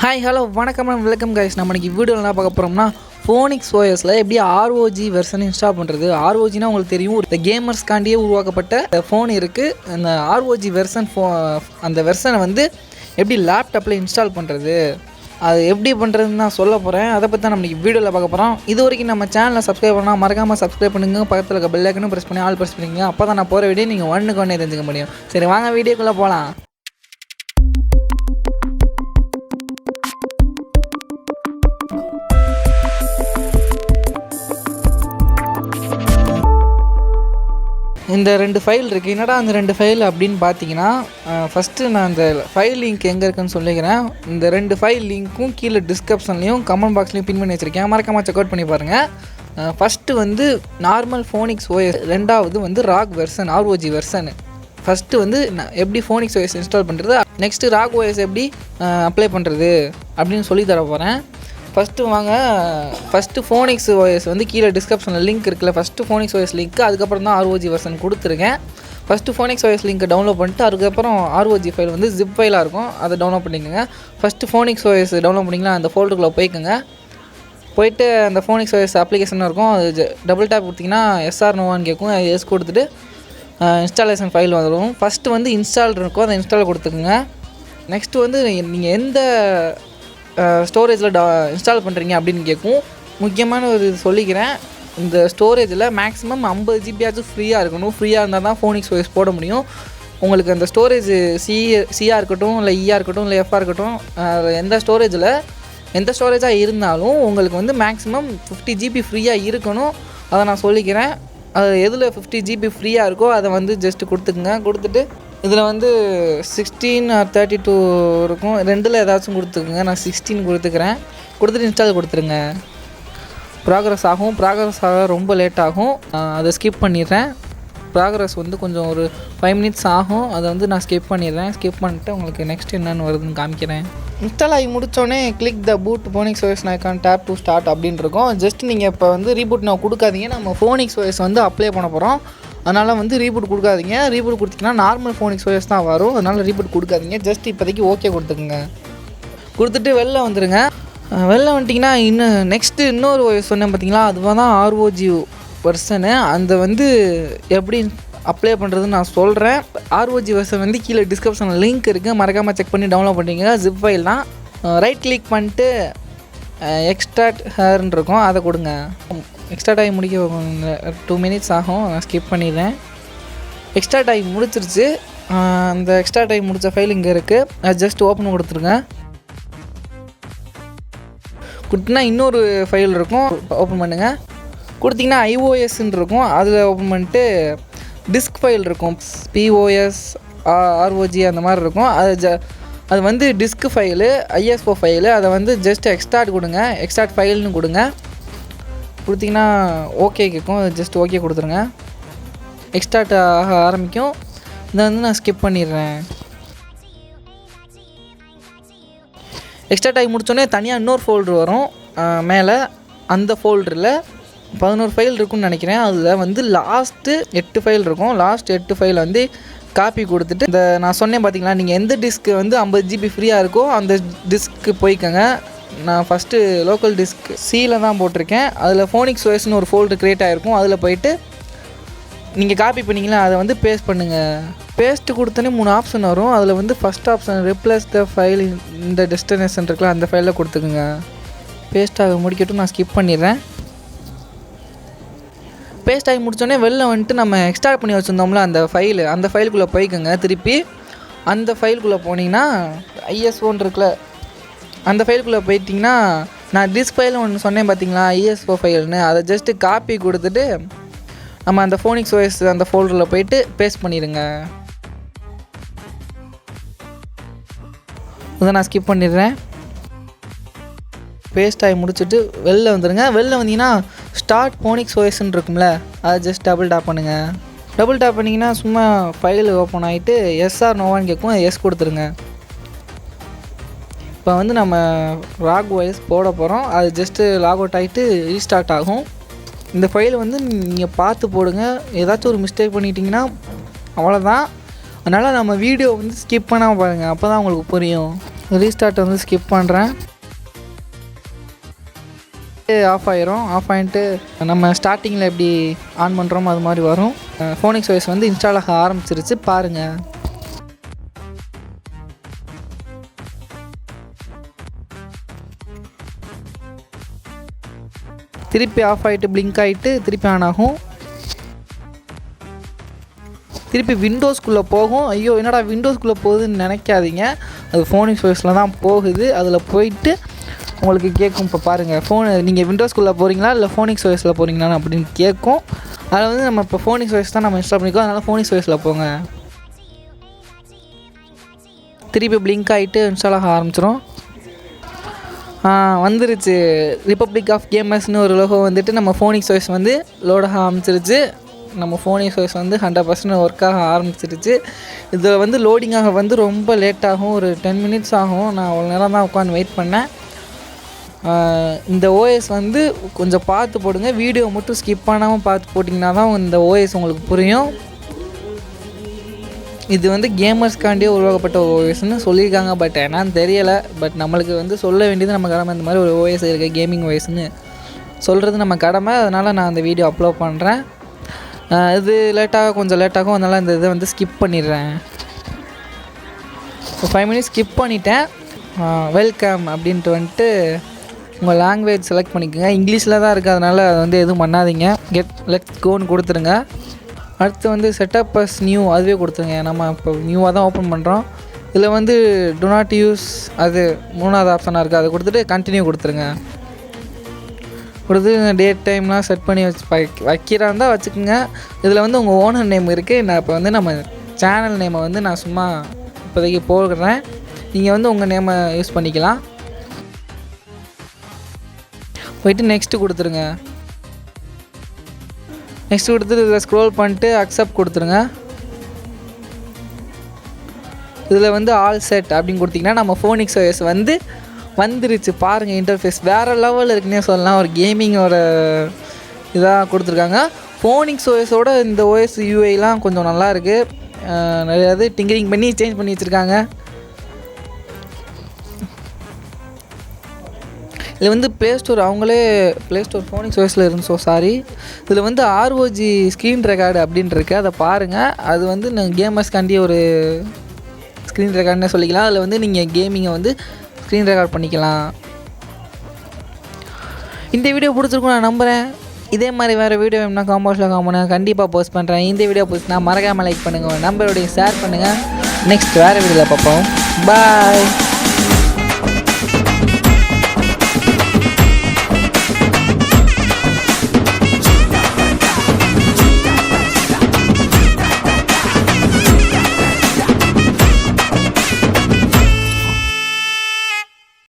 Hi hello வணக்கம் welcome guys. நம்ம இன்றைக்கி வீடியோவில் என்ன பார்க்க போகிறோம்னா ஃபோனிக்ஸ் ஓஎஸில் எப்படி ஆர்ஓஜி வெர்ஷன் இன்ஸ்டால் பண்ணுறது. ஆர்ஓஜினா உங்களுக்கு தெரியும், இந்த கேமர்ஸ்காண்டியே உருவாக்கப்பட்ட ஃபோன் இருக்குது. அந்த ஆர்ஓஜி வெர்ஷன் அந்த வெர்ஷனை வந்து எப்படி லேப்டாப்பில் இன்ஸ்டால் பண்ணுறது, அது எப்படி பண்ணுறதுன்னு நான் சொல்ல போகிறேன். அதை பற்றி தான் நம்ம இன்றைக்கி வீடியோவில் பார்க்க போகிறோம். இது வரைக்கும் நம்ம சேனலை சப்ஸ்கிரைப் பண்ணால் மறக்காமல் சப்ஸ்கிரைப் பண்ணுங்கள். பக்கத்தில் இருக்க பெல் ஐக்கனும் ப்ரெஸ் பண்ணி ஆல் ப்ரெஸ் பண்ணிங்க. அப்போ தான் நான் போகிற வீடியோ நீங்கள் ஒன்றுக்கு தெரிஞ்சுக்க முடியும். சரி வாங்க வீடியோக்குள்ளே போகலாம். இந்த 2 ஃபைல் இருக்குது. என்னடா அந்த 2 ஃபைல் அப்படின்னு பார்த்தீங்கன்னா, ஃபஸ்ட்டு நான் அந்த ஃபைல் லிங்க் எங்கே இருக்குன்னு சொல்லிக்கிறேன். இந்த 2 ஃபைல் லிங்க்கும் கீழே டிஸ்கிரிப்ஷன்லேயும் கமெண்ட் பாக்ஸ்லேயும் பின் பண்ணி வச்சுருக்கேன். மறக்காம செக் அவுட் பண்ணி பாருங்கள். ஃபஸ்ட்டு வந்து நார்மல் ஃபோனிக்ஸ் ஓஎஸ், ரெண்டாவது வந்து rock version ROG version. First வந்து எப்படி ஃபோனிக்ஸ் ஓஎஸ் இன்ஸ்டால் பண்ணுறது, நெக்ஸ்ட்டு ராக் ஓஎஸ் எப்படி அப்ளை பண்ணுறது அப்படின்னு சொல்லி தர போகிறேன். ஃபஸ்ட்டு ஃபோனிக்ஸ் ஓஎஸ் வந்து கீழே டிஸ்கிரிப்ஷனில் லிங்க் இருக்குல்ல, ஃபஸ்ட்டு ஃபோனிக்ஸ் ஓஎஸ் லிங்க்கு, அதுக்கப்புறம் தான் ஆர்ஓஜி வெர்ஷன் கொடுத்துருக்கேன். ஃபஸ்ட்டு ஃபோனிக்ஸ் ஓஎஸ் லிங்க்கை டவுன்லோட் பண்ணிட்டு அதுக்கப்புறம் ஆர்ஓஜி ஃபைல் வந்து ஜிப் ஃபைலாக இருக்கும், அதை டவுன்லோட் பண்ணிக்கோங்க. ஃபஸ்ட்டு ஃபோனிக்ஸ் ஓஎஸ் டவுன்லோட் பண்ணிங்கன்னா அந்த ஃபோல்டருக்குள்ளே போயிட்டு அந்த ஃபோனிக்ஸ் ஓஎஸ் அப்ளிகேஷன் இருக்கும். அது டபுள் டேப் கொடுத்திங்கன்னா எஸ்ஆர் நோவான்னு கேட்கும். எஸ் கொடுத்துட்டு இன்ஸ்டாலேஷன் ஃபைல் வந்துடும். ஃபஸ்ட்டு வந்து இன்ஸ்டால் இருக்கும், அதை இன்ஸ்டால் கொடுத்துக்குங்க. நெக்ஸ்ட்டு வந்து நீங்கள் எந்த ஸ்டோரேஜில் இன்ஸ்டால் பண்ணுறீங்க அப்படின்னு கேட்கும். முக்கியமான ஒரு சொல்லிக்கிறேன், இந்த ஸ்டோரேஜில் மேக்ஸிமம் 50 ஜிபியாச்சும் ஃப்ரீயாக இருக்கணும். ஃப்ரீயாக இருந்தால் தான் ஃபோனிக்ஸ் ஓஎஸ் போட முடியும். உங்களுக்கு அந்த ஸ்டோரேஜ் சியாக இருக்கட்டும், இல்லை இஆர் இருக்கட்டும், இல்லை எஃப்ஆர் இருக்கட்டும், எந்த ஸ்டோரேஜாக இருந்தாலும் உங்களுக்கு வந்து மேக்ஸிமம் 50 ஜிபி ஃப்ரீயாக இருக்கணும். அதை நான் சொல்லிக்கிறேன். அது எதில் 50 ஜிபி ஃப்ரீயாக இருக்கோ அதை வந்து ஜஸ்ட்டு கொடுத்துக்குங்க. கொடுத்துட்டு இதில் வந்து 16 or 32 இருக்கும், ரெண்டில் ஏதாச்சும் கொடுத்துக்குங்க. நான் 16 கொடுத்துக்கிறேன். கொடுத்துட்டு இன்ஸ்டால் கொடுத்துருங்க. ப்ராக்ரஸ் ஆக ரொம்ப லேட் ஆகும், அதை ஸ்கிப் பண்ணிடுறேன். ப்ராக்ரஸ் வந்து கொஞ்சம் ஒரு 5 minutes ஆகும், அதை வந்து நான் ஸ்கிப் பண்ணிவிட்டு உங்களுக்கு நெக்ஸ்ட் என்னென்னு வருதுன்னு காமிக்கிறேன். இன்ஸ்டால் ஆகி முடித்தோடனே click the boot Phoenix OS icon tap to start அப்படின்னு இருக்கும். ஜஸ்ட் நீங்கள் இப்போ வந்து ரீபூட் நான் கொடுக்காதீங்க, நம்ம ஃபோனிக்ஸ் ஓஎஸ் வந்து அப்ளை பண்ண போகிறோம். அதனால் வந்து ரீபூட் கொடுக்காதீங்க. ரீபூட் கொடுத்தீங்கன்னா நார்மல் ஃபோனிக்ஸ் ஓஎஸ் தான் வரும். அதனால் ரீபூட் கொடுக்காதீங்க. ஜஸ்ட் இப்போதைக்கு ஓகே கொடுத்துக்குங்க. கொடுத்துட்டு வெளில வந்துடுங்க. வெளில வந்துட்டிங்கன்னா இன்னொரு ஓஎஸ் சொன்னேன் பார்த்தீங்களா, அதுவாக தான் ஆர்ஓஜி வெர்ஷனு. அந்த வந்து எப்படி அப்ளை பண்ணுறதுன்னு நான் சொல்கிறேன். ஆர்ஓஜி வெர்ஷன் வந்து கீழே டிஸ்கிரிப்ஷனில் லிங்க் இருக்குது, மறக்காமல் செக் பண்ணி டவுன்லோட் பண்ணிங்க. ஜிப் ஃபைல் தான். ரைட் கிளிக் பண்ணிட்டு எக்ஸ்ட்ராக்ட் ஹேர்ன்னு இருக்கும், அதை கொடுங்க. எக்ஸ்ட்ராக்ட் ஆகி முடிக்க 2 minutes ஆகும், நான் ஸ்கிப் பண்ணிடுறேன். எக்ஸ்ட்ராக்ட் ஆகி முடிச்சிருச்சு. அந்த எக்ஸ்ட்ராக்ட் ஆகி முடித்த ஃபைல் இங்கே இருக்குது, அது ஜஸ்ட் ஓப்பன் கொடுத்துருங்க. கொடுத்தீங்கன்னா இன்னொரு ஃபைல் இருக்கும், ஓப்பன் பண்ணுங்கள். கொடுத்திங்கன்னா ஐஓஎஸ்ன்னு இருக்கும், அதில் ஓப்பன் பண்ணிட்டு டிஸ்க் ஃபைல் இருக்கும், பிஓஎஸ் ஆர்ஓஜி அந்த மாதிரி இருக்கும். அது வந்து டிஸ்க் ஃபைலு, ஐஎஸ்ஓ ஃபைலு. அதை வந்து ஜஸ்ட் எக்ஸ்ட்ராக்ட் கொடுங்க, எக்ஸ்ட்ராக்ட் ஃபைல்னு கொடுங்க. கொடுத்திங்கன்னா ஓகே கேட்கும், ஜஸ்ட் ஓகே கொடுத்துருங்க. எக்ஸ்ட்ராக்ட் ஆக ஆரம்பிக்கும். இதை வந்து நான் ஸ்கிப் பண்ணிடுறேன். எக்ஸ்ட்ராக்ட் ஆகி முடித்தோடனே தனியாக இன்னொரு ஃபோல்டர் வரும் மேலே. அந்த ஃபோல்டரில் 11 ஃபைல் இருக்குன்னு நினைக்கிறேன். அதில் வந்து லாஸ்ட்டு 8 ஃபைல் இருக்கும். லாஸ்ட் 8 ஃபைல் வந்து காப்பி கொடுத்துட்டு, இந்த நான் சொன்னேன் பார்த்தீங்களா, நீங்கள் எந்த டிஸ்க்கு வந்து 50 ஜிபி ஃப்ரீயாக இருக்கோ அந்த டிஸ்க்கு போய்க்கோங்க. நான் ஃபஸ்ட்டு லோக்கல் டிஸ்க் சியில் தான் போட்டிருக்கேன். அதில் ஃபோனிக்ஸ் ஓஎஸ்னு ஒரு ஃபோல்டர் க்ரியேட் ஆகிருக்கும். அதில் போய்ட்டு நீங்கள் காப்பி பண்ணிங்களா, அதை வந்து பேஸ்ட் பண்ணுங்கள். பேஸ்ட்டு கொடுத்தோன்னே 3 ஆப்ஷன் வரும். அதில் வந்து first option replace the file இந்த டெஸ்டினேஷன் இருக்குல்ல, அந்த ஃபைலில் கொடுத்துக்குங்க. பேஸ்ட் ஆக முடிக்கட்டும், நான் ஸ்கிப் பண்ணிடுறேன். பேஸ்ட் ஆகி முடித்தோடனே வெளில வந்துட்டு நம்ம எக்ஸ்ட்ராக்ட் பண்ணி வச்சுருந்தோம்ல அந்த ஃபைலுக்குள்ளே போய்க்கோங்க. திருப்பி அந்த ஃபைலுக்குள்ளே போனீங்கன்னா ஐஎஸ்ஓன்னு இருக்குல்ல, அந்த ஃபைலுக்குள்ளே போயிட்டிங்கன்னா நான் டிஸ்க் ஃபைல் ஒன்று சொன்னேன் பார்த்தீங்களா, ஐஎஸ்ஓ ஃபைல்னு, அதை ஜஸ்ட்டு காப்பி கொடுத்துட்டு நம்ம அந்த ஃபோனிக்ஸ் ஓஎஸ் அந்த ஃபோல்டரில் போயிட்டு பேஸ்ட் பண்ணிடுங்க. இதை நான் ஸ்கிப் பண்ணிடுறேன். பேஸ்ட் ஆகி முடிச்சுட்டு வெளில வந்துடுங்க. வெளில வந்தீங்கன்னா ஸ்டார்ட் ஃபோனிக்ஸ் ஓஎஸ்ன்னு இருக்கும்ல, அதை ஜஸ்ட் டபுள் டேப் பண்ணுங்கள். டபுள் டேப் பண்ணிங்கன்னா சும்மா ஃபைல் ஓப்பன் ஆகிட்டு எஸ்ஆர் நோவான்னு கேட்கும், எஸ் கொடுத்துருங்க. இப்போ வந்து நம்ம ராக் ஓஎஸ் போட போகிறோம். அது ஜஸ்ட்டு லாக் அவுட் ஆகிட்டு ரீஸ்டார்ட் ஆகும். இந்த ஃபைல் வந்து நீங்கள் பார்த்து போடுங்க. ஏதாச்சும் ஒரு மிஸ்டேக் பண்ணிட்டீங்கன்னா அவ்வளோதான். அதனால் நம்ம வீடியோ வந்து ஸ்கிப் பண்ணாமல் பாருங்கள், அப்போ தான் உங்களுக்கு புரியும். ரீஸ்டார்ட் வந்து ஸ்கிப் பண்ணுறேன். ஆஃப் ஆயிரும். ஆஃப் ஆகிட்டு நம்ம ஸ்டார்டிங்கில் எப்படி ஆன் பண்ணுறோமோ அது மாதிரி வரும். ஃபோனிக்ஸ் OS வந்து இன்ஸ்டால் ஆக ஆரம்பிச்சிருச்சு பாருங்கள். திருப்பி ஆஃப் ஆகிட்டு பிளிங்க் ஆகிட்டு திருப்பி ஆன் ஆகும். திருப்பி விண்டோஸ்குள்ளே போகும். ஐயோ என்னடா விண்டோஸ்குள்ளே போகுதுன்னு நினைக்காதீங்க, அது ஃபோனிக்ஸ் OSல தான் போகுது. அதில் போயிட்டு உங்களுக்கு கேட்கும். இப்போ பாருங்கள், நீங்கள் விண்டோஸ்குள்ளே போகிறீங்களா இல்லை ஃபோனிக்ஸ் OSல போகிறீங்களா அப்படின்னு கேட்கும். அதில் வந்து நம்ம இப்போ ஃபோனிக்ஸ் OS தான் நம்ம இன்ஸ்டால் பண்ணிக்கோ, அதனால் ஃபோனிக்ஸ் OSல போங்க. திருப்பி பிளிங்க் ஆகிட்டு இன்ஸ்டால் ஆக ஆரம்பிச்சிடும். வந்துருச்சு. ரிப்பப்ளிக் ஆஃப் கேமர்ஸ்னு ஒரு லோகோ வந்துட்டு நம்ம ஃபோனிக்ஸ் OS வந்து லோடாக ஆரம்பிச்சிருச்சு. நம்ம ஃபோனிக்ஸ் OS வந்து 100% ஒர்க்காக ஆரம்பிச்சிருச்சு. இதில் வந்து லோடிங்காக வந்து ரொம்ப லேட் ஆகும், ஒரு 10 மினிட்ஸ் ஆகும். நான் அவ்வளோ நேரம் தான் உட்காந்து வெயிட் பண்ணேன். இந்த OS வந்து கொஞ்சம் பார்த்து போடுங்க, வீடியோ மட்டும் ஸ்கிப் பண்ணாமல் பார்த்து போட்டிங்கன்னா தான் இந்த OS உங்களுக்கு புரியும். இது வந்து கேமர்ஸ்காண்டியே உருவாக்கப்பட்ட OSன்னு சொல்லியிருக்காங்க, பட் என்னன்னு தெரியலை. பட் நம்மளுக்கு வந்து சொல்ல வேண்டியது நம்ம கடமை. இந்த மாதிரி ஒரு OS இருக்குது கேமிங் OSன்னு சொல்கிறது நம்ம கடமை. அதனால் நான் அந்த வீடியோ அப்லோட் பண்ணுறேன். இது கொஞ்சம் லேட்டாகும், அதனால் இந்த இதை வந்து ஸ்கிப் பண்ணிடுறேன். 5 மினிட்ஸ் ஸ்கிப் பண்ணிட்டேன். வெல்கம் அப்படின்ட்டு வந்துட்டு உங்கள் லாங்குவேஜ் செலக்ட் பண்ணிக்கோங்க. இங்கிலீஷில் தான் இருக்குது, அதனால் அதை வந்து எதுவும் பண்ணாதீங்க. லெட்ஸ் கோன்னு கொடுத்துருங்க. அடுத்து வந்து செட்டப் அஸ் நியூ அதுவே கொடுத்துருங்க. நம்ம இப்போ நியூவாக தான் ஓப்பன் பண்ணுறோம். இதில் வந்து டு நாட் யூஸ் அது 3வது ஆப்ஷனாக இருக்குது, அதை கொடுத்துட்டு கண்டினியூ கொடுத்துருங்க. கொடுத்து டேட் டைம்லாம் செட் பண்ணி வைக்கிறா இருந்தால் வச்சுக்கோங்க. இதில் வந்து உங்கள் ஓனர் நேம் இருக்குது. நான் இப்போ வந்து நம்ம சேனல் நேமை வந்து நான் சும்மா இப்போதைக்கு போடுறேன். நீங்கள் வந்து உங்கள் நேமை யூஸ் பண்ணிக்கலாம். போயிட்டு நெக்ஸ்ட்டு கொடுத்துருங்க. நெக்ஸ்ட் கொடுத்துட்டு இதில் ஸ்க்ரோல் பண்ணிட்டு அக்செப்ட் கொடுத்துருங்க. இதில் வந்து ஆல் செட் அப்படின்னு கொடுத்திங்கன்னா நம்ம ஃபோனிக்ஸ் OS வந்து வந்துருச்சு. பாருங்கள், இன்டர்ஃபேஸ் வேறு லெவலில் இருக்குன்னே சொல்லலாம். ஒரு கேமிங்கோட இதாக கொடுத்துருக்காங்க. ஃபோனிக்ஸ் OSோட இந்த OS UIலாம் கொஞ்சம் நல்லா இருக்குது. நிறையா இது டிங்கரிங் பண்ணி சேஞ்ச் பண்ணி வச்சுருக்காங்க. இதில் வந்து ப்ளே ஸ்டோர் அவங்களே ஃபோனிக்ஸ் OSல இருந்துச்சோ சாரி. இதில் வந்து ROG ஸ்க்ரீன் ரெக்கார்டு அப்படின்னு இருக்குது, அதை பாருங்கள். அது வந்து நான் கேமர்ஸ்காண்டி ஒரு ஸ்க்ரீன் ரெக்கார்டுன்னே சொல்லிக்கலாம். அதில் வந்து நீங்கள் கேமிங்கை வந்து ஸ்க்ரீன் ரெக்கார்ட் பண்ணிக்கலாம். இந்த வீடியோ பிடிச்சிருக்கும் நான் நம்புகிறேன். இதே மாதிரி வேறு வீடியோ வேணும்னா காம்போஸில் காம்பவுண்ட் கண்டிப்பாக போஸ்ட் பண்ணுறேன். இந்த வீடியோ பிடிச்சினா மறக்காமல் லைக் பண்ணுங்கள், நம்பரோடைய ஷேர் பண்ணுங்கள். நெக்ஸ்ட் வேறு வீடியோவில் பார்ப்போம். பாய்.